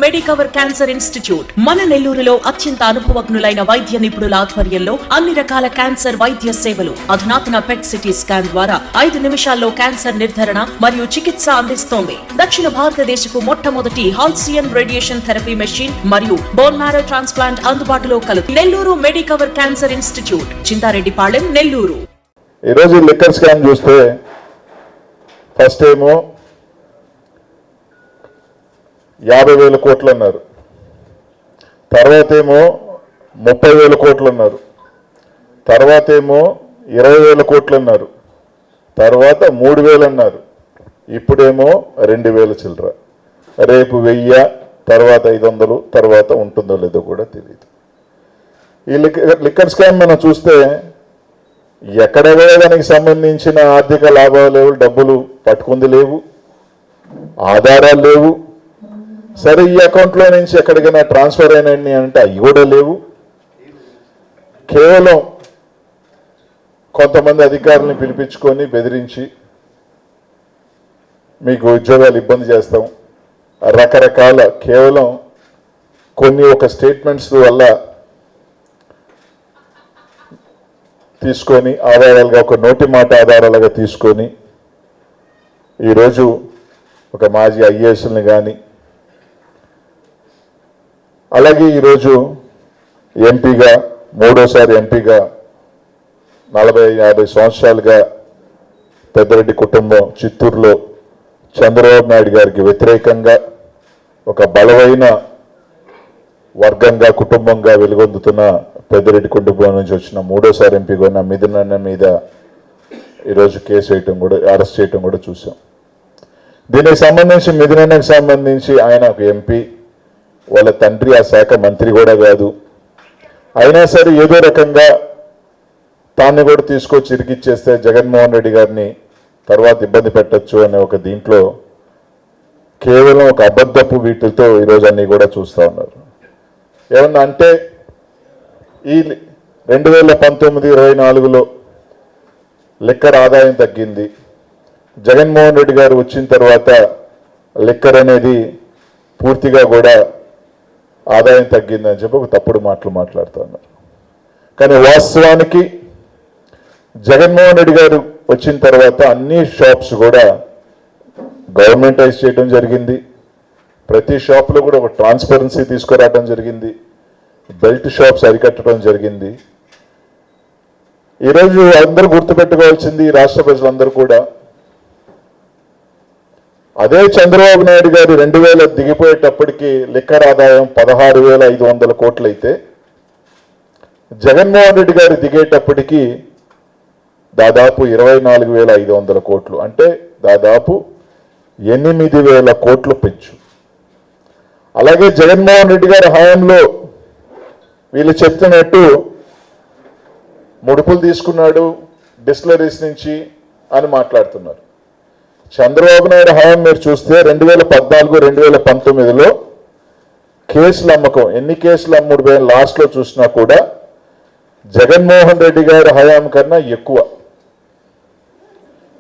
Medicover cancer institute మన నెల్లూరులో అత్యంత అనుభవజ్ఞులైన వైద్య నిపుణుల ఆధ్వర్యంలో అన్ని రకాల క్యాన్సర్ వైద్య సేవలు అధునాతన పెట్ సిటీ స్కాన్ ద్వారా 5 నిమిషాల్లో క్యాన్సర్ నిర్ధారణ మరియు చికిత్స అందిస్తోంది. దక్షిణ భారతదేశపు మొట్టమొదటి హాల్సియన్ రేడియేషన్ థెరపీ మెషిన్ మరియు బోన్ మ్యారో ట్రాన్స్ప్లాంట్ అందుబాటులో కలదు. Nellore Medicover cancer institute, Chintareddypalem, Nellore. ఈ రోజు లిక్కర్ స్కామ్ చూస్తే ఫస్ట్ ఏమో 50,000 కోట్లు అన్నారు, తర్వాత ఏమో 30,000 కోట్లు అన్నారు, తర్వాత ఏమో 20,000 కోట్లు అన్నారు, తర్వాత 3,000 అన్నారు, ఇప్పుడేమో 2,000 చిల్లర, రేపు 1000, తర్వాత 500, తర్వాత ఉంటుందో లేదో కూడా తెలియదు. ఈ లిక్కర్ స్కామ్ మనం చూస్తే ఎక్కడ దానికి సంబంధించిన ఆర్థిక లాభాలు లేవు, డబ్బులు పట్టుకుంది లేవు, ఆధారాలు లేవు. సరే, ఈ అకౌంట్లో నుంచి ఎక్కడికైనా ట్రాన్స్ఫర్ అయినాయి అంటే అవి కూడా లేవు. కేవలం కొంతమంది అధికారులను పిలిపించుకొని బెదిరించి మీకు ఉద్యోగాలు ఇబ్బంది చేస్తాం, రకరకాల కేవలం కొన్ని ఒక స్టేట్మెంట్స్ వల్ల తీసుకొని ఆధారాలుగా, ఒక నోటి మాట ఆధారాలుగా తీసుకొని ఈరోజు ఒక మాజీ ఐఏఎస్ని కానీ, అలాగే ఈరోజు ఎంపీగా, మూడోసారి ఎంపీగా 40-50 సంవత్సరాలుగా పెద్దరెడ్డి కుటుంబం చిత్తూరులో చంద్రబాబు నాయుడు గారికి వ్యతిరేకంగా ఒక బలమైన వర్గంగా, కుటుంబంగా వెలుగొందుతున్న పెద్దరెడ్డి కుటుంబం నుంచి వచ్చిన మూడోసారి ఎంపీగా ఉన్న మిథునన్న మీద ఈరోజు కేసు వేయటం కూడా, అరెస్ట్ చేయటం కూడా చూసాం. దీనికి సంబంధించి మిథునన్నకు సంబంధించి ఆయన ఒక ఎంపీ, వాళ్ళ తండ్రి ఆ శాఖ మంత్రి కూడా కాదు, అయినా సరే ఏదో రకంగా తాన్ని కూడా తీసుకొచ్చి ఇరికిచ్చేస్తే జగన్మోహన్ రెడ్డి గారిని తర్వాత ఇబ్బంది పెట్టచ్చు అనే ఒక దీంట్లో కేవలం ఒక అబద్ధపు వీటితో ఈరోజు అన్నీ కూడా చూస్తూ ఉన్నారు. ఏమన్నా అంటే ఈ 2019-24లో లిక్కర్ ఆదాయం తగ్గింది, జగన్మోహన్ రెడ్డి గారు వచ్చిన తర్వాత లిక్కర్ అనేది పూర్తిగా కూడా ఆదాయం తగ్గిందని చెప్పి ఒక తప్పుడు మాటలు మాట్లాడుతున్నారు. కానీ వాస్తవానికి జగన్మోహన్ రెడ్డి గారు వచ్చిన తర్వాత అన్ని షాప్స్ కూడా గవర్నమెంటైజ్ చేయడం జరిగింది. ప్రతి షాప్లో కూడా ఒక ట్రాన్స్పరెన్సీ తీసుకురావడం జరిగింది, బెల్ట్ షాప్స్ అరికట్టడం జరిగింది. ఈరోజు అందరూ గుర్తుపెట్టుకోవాల్సింది, ఈ రాష్ట్ర ప్రజలందరూ కూడా, అదే చంద్రబాబు నాయుడు గారు 2000 దిగిపోయేటప్పటికి లిక్కర్ ఆదాయం 16,500 కోట్లు అయితే, జగన్మోహన్ రెడ్డి గారు దిగేటప్పటికి దాదాపు 24,500 కోట్లు, అంటే దాదాపు 8,000 కోట్లు పెంచు. అలాగే జగన్మోహన్ రెడ్డి గారి హయాంలో వీళ్ళు చెప్తున్నట్టు ముడుపులు తీసుకున్నాడు డిస్టిలరీస్ నుంచి అని మాట్లాడుతున్నారు. చంద్రబాబు నాయుడు హయాం మీరు చూస్తే 2014-2019లో కేసుల అమ్మకం, ఎన్ని కేసులు అమ్ముడు పోయిన లాస్ట్లో చూసినా కూడా జగన్మోహన్ రెడ్డి గారి హయాం కన్నా ఎక్కువ.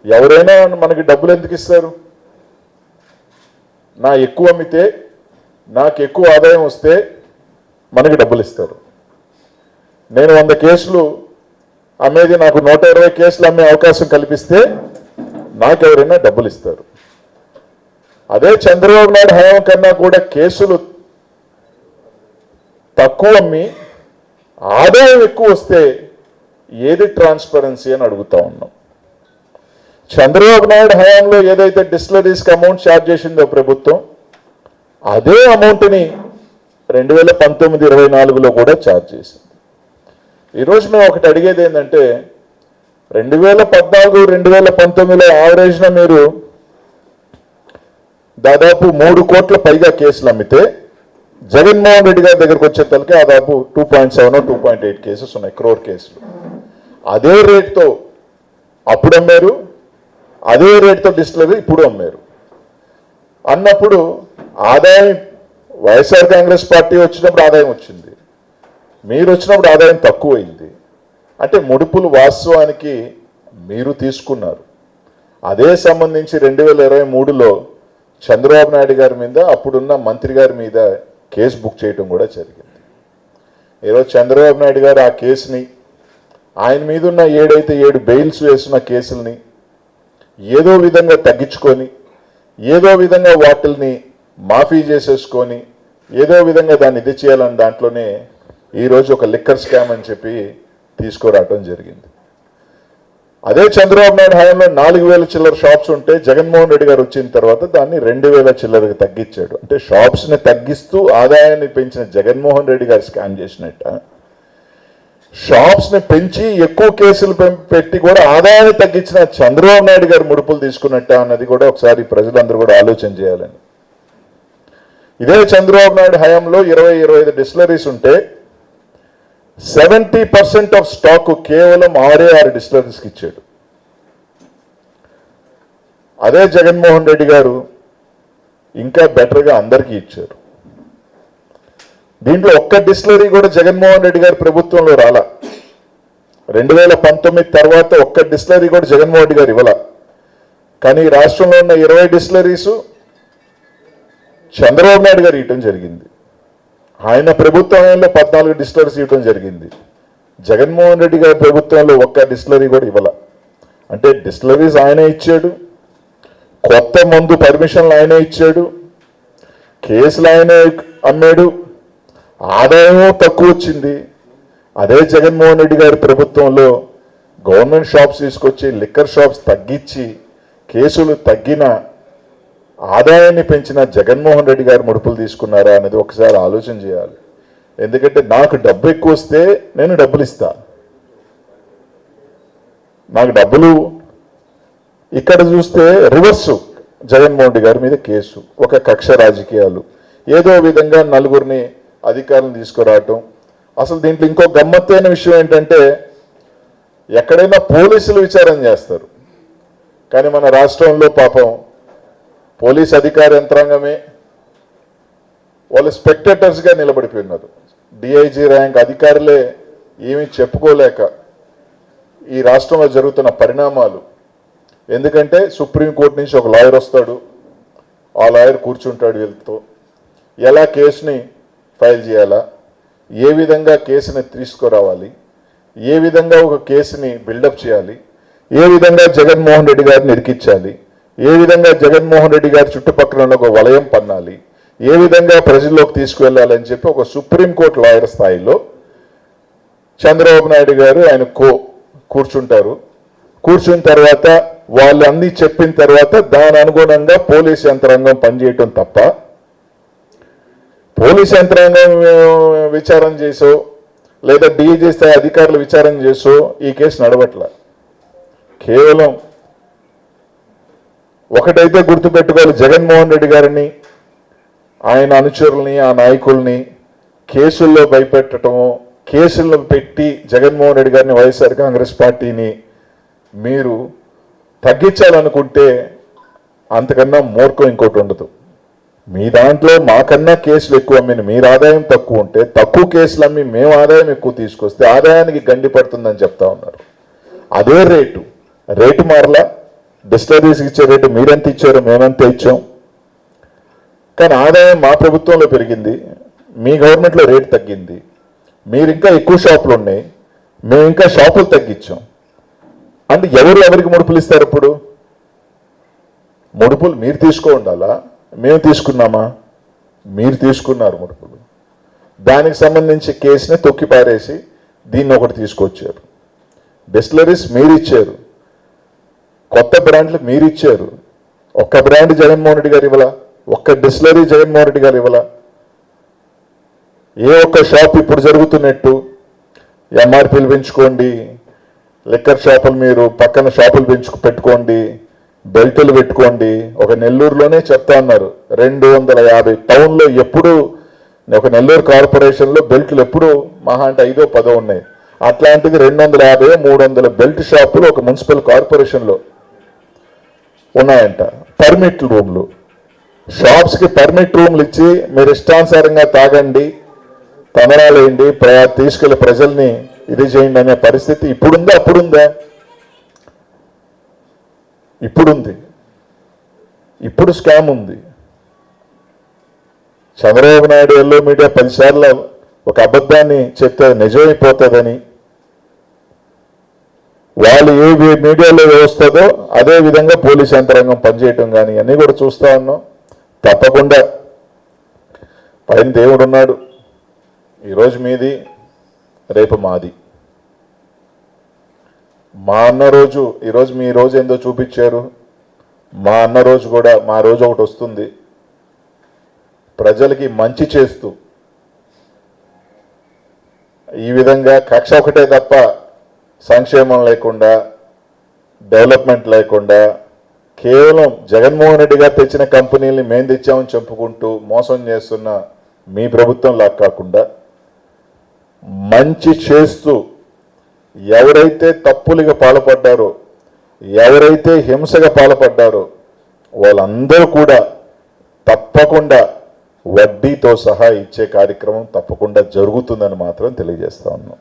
ఎవరైనా మనకి డబ్బులు ఎందుకు ఇస్తారు? నా ఎక్కువ అమ్మితే, నాకు ఎక్కువ ఆదాయం వస్తే మనకి డబ్బులు ఇస్తారు. నేను 100 కేసులు అమ్మేది, నాకు 120 కేసులు అమ్మే అవకాశం కల్పిస్తే నాకెవరైనా డబ్బులు ఇస్తారు. అదే చంద్రబాబు నాయుడు హయాం కన్నా కూడా కేసులు తక్కువ అమ్మి ఆదాయం ఎక్కువ వస్తే ఏది ట్రాన్స్పరెన్సీ అని అడుగుతా ఉన్నాం. చంద్రబాబు నాయుడు హయాంలో ఏదైతే డిస్టిలరీస్కి అమౌంట్ ఛార్జ్ చేసిందో ప్రభుత్వం, అదే అమౌంట్ని 2019-24లో కూడా ఛార్జ్ చేసింది. ఈరోజు మేము ఒకటి అడిగేది ఏంటంటే, 2014-2019లో యావరేజ్న మీరు దాదాపు 3 కోట్ల పైగా కేసులు అమ్మితే, జగన్మోహన్ రెడ్డి గారి దగ్గరకు వచ్చేసరికి దాదాపు 2.7-2.8 కేసెస్ ఉన్నాయి, క్రోర్ కేసులు. అదే రేట్తో అప్పుడు అమ్మారు, అదే రేట్తో డిస్టిలరీ ఇప్పుడు అమ్మారు అన్నప్పుడు ఆదాయం, వైఎస్ఆర్ కాంగ్రెస్ పార్టీ వచ్చినప్పుడు ఆదాయం వచ్చింది, మీరు వచ్చినప్పుడు ఆదాయం తక్కువైంది. అంటే ముడుపులు వాస్తవానికి మీరు తీసుకున్నారు. అదే సంబంధించి 2023లో చంద్రబాబు నాయుడు గారి మీద, అప్పుడున్న మంత్రి గారి మీద కేసు బుక్ చేయడం కూడా జరిగింది. ఈరోజు చంద్రబాబు నాయుడు గారు ఆ కేసుని, ఆయన మీద ఉన్న 7 బెయిల్స్ వేసిన కేసుల్ని ఏదో విధంగా తగ్గించుకొని, ఏదో విధంగా వాటిల్ని మాఫీ చేసేసుకొని, ఏదో విధంగా దాన్ని ఇది చేయాలని దాంట్లోనే ఈరోజు ఒక లిక్కర్ స్కామ్ అని చెప్పి తీసుకురావడం జరిగింది. అదే చంద్రబాబు నాయుడు హయాంలో 4,000 చిల్లర షాప్స్ ఉంటే జగన్మోహన్ రెడ్డి గారు వచ్చిన తర్వాత దాన్ని 2,000 చిల్లరకు తగ్గించాడు. అంటే షాప్స్ని తగ్గిస్తూ ఆదాయాన్ని పెంచిన జగన్మోహన్ రెడ్డి గారు స్కామ్ చేసినట్ట, షాప్స్ని పెంచి ఎక్కువ కేసులు పెట్టి కూడా ఆదాయాన్ని తగ్గించిన చంద్రబాబు నాయుడు గారు ముడుపులు తీసుకున్నట్ట అన్నది కూడా ఒకసారి ప్రజలందరూ కూడా ఆలోచన చేయాలని. ఇదే చంద్రబాబు నాయుడు హయాంలో 20-25 డిస్టిలరీస్ ఉంటే 70% ఆఫ్ స్టాక్ కేవలం 6 డిస్టిలరీస్కి ఇచ్చాడు. అదే జగన్మోహన్ రెడ్డి గారు ఇంకా బెటర్గా అందరికీ ఇచ్చారు. దీంట్లో ఒక్క డిస్టిలరీ కూడా జగన్మోహన్ రెడ్డి గారి ప్రభుత్వంలో రాలా. 2019 తర్వాత ఒక్క డిస్టిలరీ కూడా జగన్మోహన్ రెడ్డి గారు ఇవ్వాల. కానీ రాష్ట్రంలో ఉన్న 20 డిస్టిలరీస్ చంద్రబాబు నాయుడు గారు ఇవ్వటం జరిగింది. ఆయన ప్రభుత్వంలో 14 డిస్టిలరీస్ ఇవ్వడం జరిగింది. జగన్మోహన్ రెడ్డి గారి ప్రభుత్వంలో ఒక్క డిస్టిలరీ కూడా ఇవ్వాల. అంటే డిస్టిలరీస్ ఆయనే ఇచ్చాడు, కొత్త మందు పర్మిషన్లు ఆయనే ఇచ్చాడు, కేసులు ఆయనే అమ్మాడు, ఆదాయం తక్కువ వచ్చింది. అదే జగన్మోహన్ రెడ్డి గారి ప్రభుత్వంలో గవర్నమెంట్ షాప్స్ తీసుకొచ్చి లిక్కర్ షాప్స్ తగ్గించి కేసులు తగ్గిన, ఆదాయాన్ని పెంచిన జగన్మోహన్ రెడ్డి గారు ముడుపులు తీసుకున్నారా అనేది ఒకసారి ఆలోచన చేయాలి. ఎందుకంటే నాకు డబ్బు ఎక్కువ వస్తే నేను డబ్బులు ఇస్తా, నాకు డబ్బులు ఇక్కడ చూస్తే రివర్సు జగన్మోహన్ రెడ్డి గారి మీద కేసు, ఒక కక్ష రాజకీయాలు, ఏదో విధంగా నలుగురిని అధికారులను తీసుకురావటం. అసలు దీంట్లో ఇంకో గమ్మత్తైన విషయం ఏంటంటే ఎక్కడైనా పోలీసులు విచారణ చేస్తారు, కానీ మన రాష్ట్రంలో పాపం పోలీస్ అధికార యంత్రాంగమే వాళ్ళు స్పెక్టేటర్స్గా నిలబడిపోయినారు. డిఐజీ ర్యాంక్ అధికారులే ఏమీ చెప్పుకోలేక ఈ రాష్ట్రంలో జరుగుతున్న పరిణామాలు. ఎందుకంటే సుప్రీంకోర్టు నుంచి ఒక లాయర్ వస్తాడు, ఆ లాయర్ కూర్చుంటాడు వీళ్ళతో, ఎలా కేసుని ఫైల్ చేయాలా, ఏ విధంగా కేసుని తీసుకురావాలి, ఏ విధంగా ఒక కేసుని బిల్డప్ చేయాలి, ఏ విధంగా జగన్మోహన్ రెడ్డి గారిని ఇరికించాలి, ఏ విధంగా జగన్మోహన్ రెడ్డి గారి చుట్టుపక్కల ఉన్న ఒక వలయం పన్నాలి, ఏ విధంగా ప్రజల్లోకి తీసుకువెళ్ళాలని చెప్పి ఒక సుప్రీంకోర్టు లాయర్ స్థాయిలో చంద్రబాబు నాయుడు గారు ఆయన కూర్చుంటారు. కూర్చున్న తర్వాత వాళ్ళు అన్నీ చెప్పిన తర్వాత దాని అనుగుణంగా పోలీస్ యంత్రాంగం పనిచేయటం తప్ప, పోలీస్ యంత్రాంగం విచారణ చేసో లేదా డీజీ స్థాయి అధికారులు విచారణ చేసో ఈ కేసు నడవట్ల. కేవలం ఒకటైతే గుర్తుపెట్టుకోవాలి, జగన్మోహన్ రెడ్డి గారిని, ఆయన అనుచరుల్ని, ఆ నాయకుల్ని కేసుల్లో భయపెట్టడము, కేసుల్లో పెట్టి జగన్మోహన్ రెడ్డి గారిని, వైఎస్ఆర్ కాంగ్రెస్ పార్టీని మీరు తగ్గించాలనుకుంటే అంతకన్నా మూర్ఖం ఇంకోటి ఉండదు. మీ దాంట్లో మాకన్నా కేసులు ఎక్కువ అమ్మిన మీరు ఆదాయం తక్కువ ఉంటే, తక్కువ కేసులు అమ్మి మేము ఆదాయం ఎక్కువ తీసుకొస్తే ఆదాయానికి గండి పడుతుందని చెప్తా ఉన్నారు. అదే రేటు మారలా. డిస్టిలరీస్కి ఇచ్చే రేటు మీరెంత ఇచ్చారో మేమెంత ఇచ్చాం, కానీ ఆదాయం మా ప్రభుత్వంలో పెరిగింది, మీ గవర్నమెంట్లో రేటు తగ్గింది. మీరు ఇంకా ఎక్కువ షాపులు ఉన్నాయి, మేము ఇంకా షాపులు తగ్గించాం. అంటే ఎవరికి ముడుపులు ఇస్తారు? ఇప్పుడు ముడుపులు మీరు తీసుకో ఉండాలా, మేము తీసుకున్నామా? మీరు తీసుకున్నారు ముడుపులు. దానికి సంబంధించి కేసుని తొక్కి పారేసి దీన్ని ఒకటి తీసుకొచ్చారు. డిస్టిలరీస్ మీరు ఇచ్చారు, కొత్త బ్రాండ్లు మీరు ఇచ్చారు. ఒక్క బ్రాండ్ జగన్మోహన్ రెడ్డి గారు ఇవ్వాల, ఒక్క డిస్టిలరీ జగన్మోహన్ రెడ్డి గారు ఇవ్వాల. ఏ ఒక్క షాప్ ఇప్పుడు జరుగుతున్నట్టు ఎంఆర్పీలు పెంచుకోండి, లిక్కర్ షాపులు మీరు పక్కన షాపులు పెట్టుకోండి, బెల్టులు పెట్టుకోండి. ఒక నెల్లూరులోనే చెప్తా ఉన్నారు 250 టౌన్లో ఎప్పుడు ఒక నెల్లూరు కార్పొరేషన్లో బెల్ట్లు ఎప్పుడు మహా అంటే 5 or 10 ఉన్నాయి. అట్లాంటిది 250 300 బెల్ట్ షాపులు ఒక మున్సిపల్ కార్పొరేషన్లో ఉన్నాయంట. పర్మిట్ రూమ్లు, షాప్స్కి పర్మిట్ రూమ్లు ఇచ్చి మీరు ఇష్టానుసారంగా తాగండి, తమరాలేయండి, తీసుకెళ్లి ప్రజల్ని ఇది చేయండి అనే పరిస్థితి ఇప్పుడుందా? అప్పుడుందా? ఇప్పుడుంది. ఇప్పుడు స్కామ్ ఉంది. చంద్రబాబు నాయుడు ఎల్లో మీడియా 10 సార్లు ఒక అబద్ధాన్ని చెప్తే అది నిజమైపోతుందని, వాళ్ళు ఏ మీడియాలో వస్తుందో అదే విధంగా పోలీస్ యంత్రాంగం పనిచేయటం కానీ అన్నీ కూడా చూస్తూ ఉన్నాం. తప్పకుండా పైన దేవుడు ఉన్నాడు. ఈరోజు మీది, రేపు మాది. మా అన్న రోజు, ఈరోజు మీ రోజు ఏందో చూపించారు. మా అన్న రోజు కూడా, మా రోజు ఒకటి వస్తుంది. ప్రజలకి మంచి చేస్తూ ఈ విధంగా కక్ష ఒకటే తప్ప సంక్షేమం లేకుండా, డెవలప్మెంట్ లేకుండా, కేవలం జగన్మోహన్ రెడ్డి గారు తెచ్చిన కంపెనీల్ని మేము తెచ్చామని చెప్పుకుంటూ మోసం చేస్తున్న మీ ప్రభుత్వం లాగా కాకుండా మంచి చేస్తూ ఎవరైతే తప్పులుగా పాల్పడ్డారో, ఎవరైతే హింసగా పాల్పడ్డారో వాళ్ళందరూ కూడా తప్పకుండా వడ్డీతో సహా ఇచ్చే కార్యక్రమం తప్పకుండా జరుగుతుందని మాత్రం తెలియజేస్తా ఉన్నాం.